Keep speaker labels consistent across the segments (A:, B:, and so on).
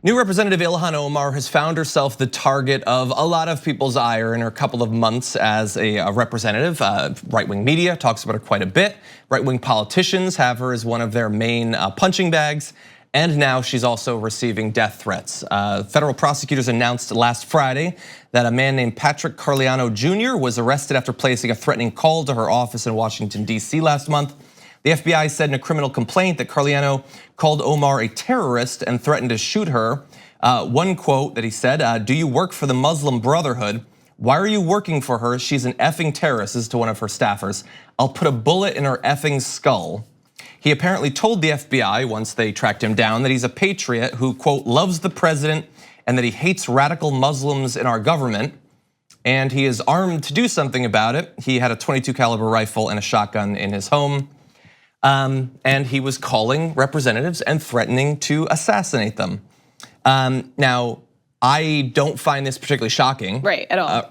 A: New Representative Ilhan Omar has found herself the target of a lot of people's ire in her couple of months as a representative. Right-wing media talks about her quite a bit. Right-wing politicians have her as one of their main punching bags. And now she's also receiving death threats. Federal prosecutors announced last Friday that a man named Patrick Carliano Jr. was arrested after placing a threatening call to her office in Washington, D.C. last month. The FBI said in a criminal complaint that Carliano called Omar a terrorist and threatened to shoot her. One quote that he said, "Do you work for the Muslim Brotherhood? Why are you working for her? She's an effing terrorist," this is to one of her staffers. "I'll put a bullet in her effing skull." He apparently told the FBI once they tracked him down that he's a patriot who, quote, loves the president and that he hates radical Muslims in our government. And he is armed to do something about it. He had a .22 caliber rifle and a shotgun in his home. And he was calling representatives and threatening to assassinate them. Now, I don't find this particularly shocking.
B: Right, at all.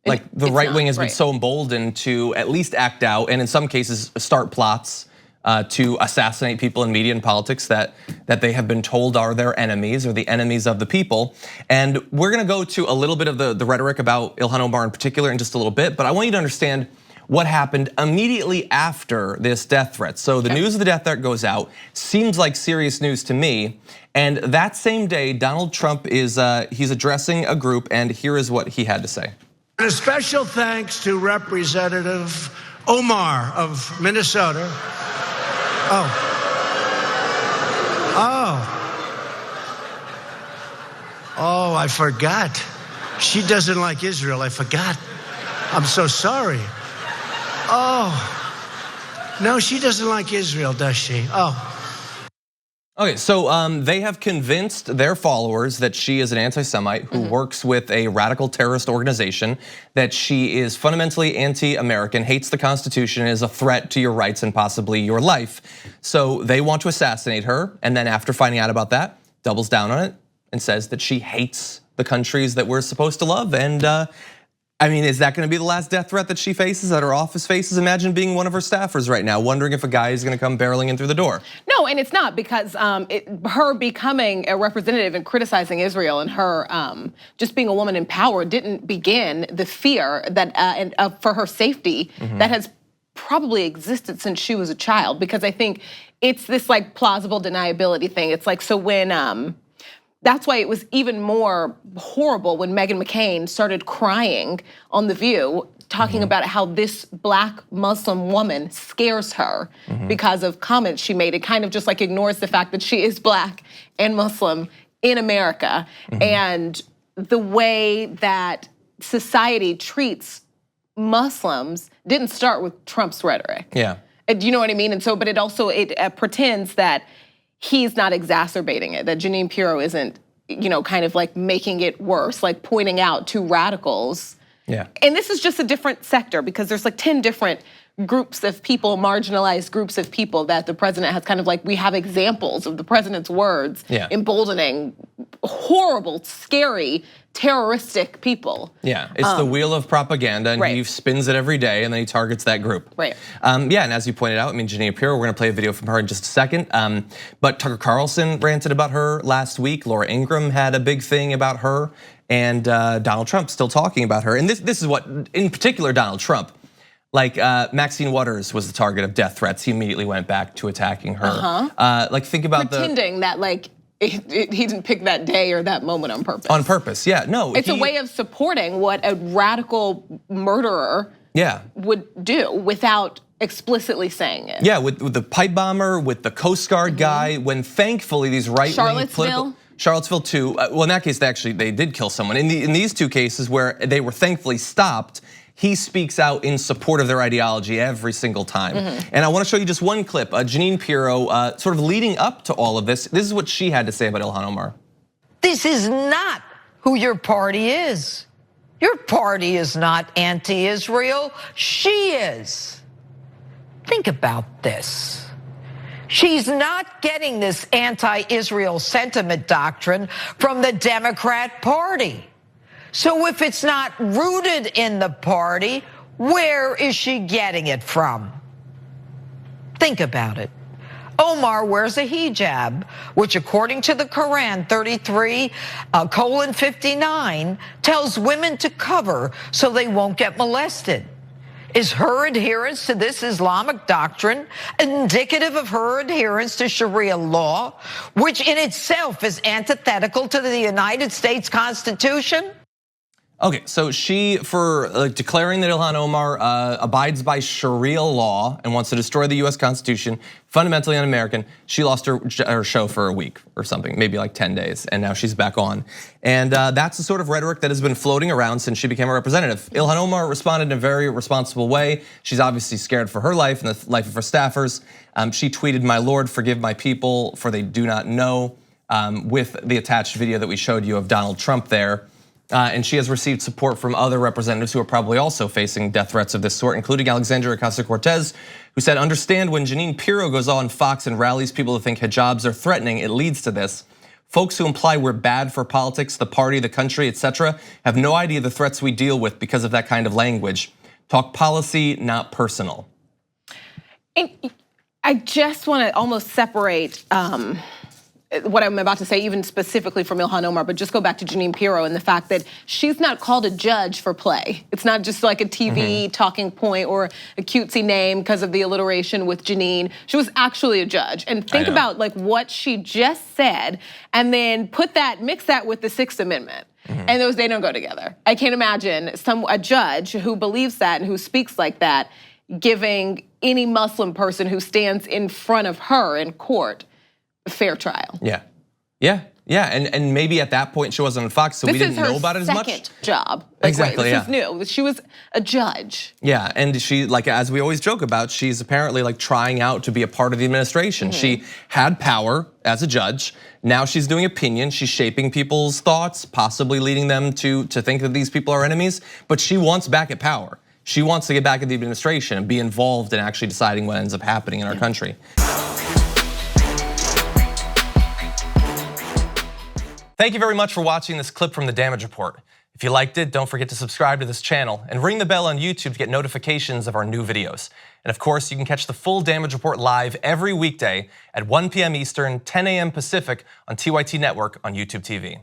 A: Like the right wing has been so emboldened to at least act out and in some cases start plots to assassinate people in media and politics that they have been told are their enemies or the enemies of the people. And we're gonna go to a little bit of the rhetoric about Ilhan Omar in particular in just a little bit, but I want you to understand what happened immediately after this death threat. So the news of the death threat goes out, seems like serious news to me. And that same day, Donald Trump is he's addressing a group, and here is what he had to say.
C: And a special thanks to Representative Omar of Minnesota. Oh, I forgot. She doesn't like Israel, I forgot. I'm so sorry. Oh, no, she doesn't like Israel, does she?
A: Okay, so they have convinced their followers that she is an anti-Semite who works with a radical terrorist organization, that she is fundamentally anti-American, hates the Constitution, is a threat to your rights and possibly your life. So they want to assassinate her, and then after finding out about that, doubles down on it and says that she hates the countries that we're supposed to love. And I mean, is that gonna be the last death threat that she faces, that her office faces? Imagine being one of her staffers right now, wondering if a guy is gonna come barreling in through the door.
B: No, and it's not, because her becoming a representative and criticizing Israel and her just being a woman in power didn't begin the fear that for her safety that has probably existed since she was a child. Because I think it's this like plausible deniability thing. It's like, so when that's why it was even more horrible when Meghan McCain started crying on The View, talking about how this black Muslim woman scares her because of comments she made. It kind of just like ignores the fact that she is black and Muslim in America. And the way that society treats Muslims didn't start with Trump's rhetoric.
A: Yeah.
B: Do you know what I mean? And so, but it also, it pretends that he's not exacerbating it, that Jeanine Pirro isn't, kind of like making it worse, like pointing out to radicals.
A: Yeah.
B: And this is just a different sector, because there's like 10 different groups of people, marginalized groups of people that the president has kind of like, we have examples of the president's words emboldening horrible, scary, terroristic people.
A: Yeah, it's the wheel of propaganda, and he spins it every day, and then he targets that group.
B: Right.
A: Yeah, and as you pointed out, I mean, Jeanine Pirro, we're gonna play a video from her in just a second. But Tucker Carlson ranted about her last week. Laura Ingraham had a big thing about her, and Donald Trump still talking about her. And this is what, in particular, Donald Trump. Like Maxine Waters was the target of death threats. He immediately went back to attacking her. Like think about
B: pretending that like he didn't pick that day or that moment on purpose.
A: On purpose, yeah, no.
B: It's a way of supporting what a radical murderer would do without explicitly saying it.
A: Yeah, with the pipe bomber, with the Coast Guard guy, when thankfully these right-wing political. Charlottesville too, well in that case they did kill someone. In these two cases where they were thankfully stopped, he speaks out in support of their ideology every single time. And I wanna show you just one clip, Jeanine Pirro, sort of leading up to all of this. This is what she had to say about Ilhan Omar.
D: This is not who your party is. Your party is not anti-Israel, she is. Think about this. She's not getting this anti-Israel sentiment doctrine from the Democrat Party. So if it's not rooted in the party, where is she getting it from? Think about it. Omar wears a hijab, which according to the Quran 33:59 tells women to cover so they won't get molested. Is her adherence to this Islamic doctrine indicative of her adherence to Sharia law, which in itself is antithetical to the United States Constitution?
A: Okay, so she, for declaring that Ilhan Omar abides by Sharia law and wants to destroy the US Constitution, fundamentally un-American, she lost her show for a week or something, maybe like 10 days, and now she's back on. And that's the sort of rhetoric that has been floating around since she became a representative. Ilhan Omar responded in a very responsible way. She's obviously scared for her life and the life of her staffers. She tweeted, "My Lord, forgive my people, for they do not know," with the attached video that we showed you of Donald Trump there. And she has received support from other representatives who are probably also facing death threats of this sort, including Alexandria Ocasio-Cortez, who said, "Understand when Jeanine Pirro goes on Fox and rallies people to think hijabs are threatening, it leads to this. Folks who imply we're bad for politics, the party, the country, etc., have no idea the threats we deal with because of that kind of language. Talk policy, not personal."
B: And I just want to almost separate what I'm about to say, even specifically from Ilhan Omar, but just go back to Jeanine Pirro and the fact that she's not called a judge for play. It's not just like a TV talking point or a cutesy name because of the alliteration with Jeanine. She was actually a judge. And think about like what she just said, and then mix that with the Sixth Amendment. And they don't go together. I can't imagine a judge who believes that and who speaks like that giving any Muslim person who stands in front of her in court a fair trial.
A: Yeah, and maybe at that point she wasn't on Fox, so we didn't know about it as much.
B: This is her second job.
A: Exactly,
B: this is new. She was a judge.
A: Yeah, and she, like as we always joke about, she's apparently like trying out to be a part of the administration. She had power as a judge. Now she's doing opinion. She's shaping people's thoughts, possibly leading them to think that these people are enemies. But she wants back at power. She wants to get back at the administration and be involved in actually deciding what ends up happening in our country. Thank you very much for watching this clip from The Damage Report. If you liked it, don't forget to subscribe to this channel and ring the bell on YouTube to get notifications of our new videos. And of course, you can catch the full Damage Report live every weekday at 1 p.m. Eastern, 10 a.m. Pacific on TYT Network on YouTube TV.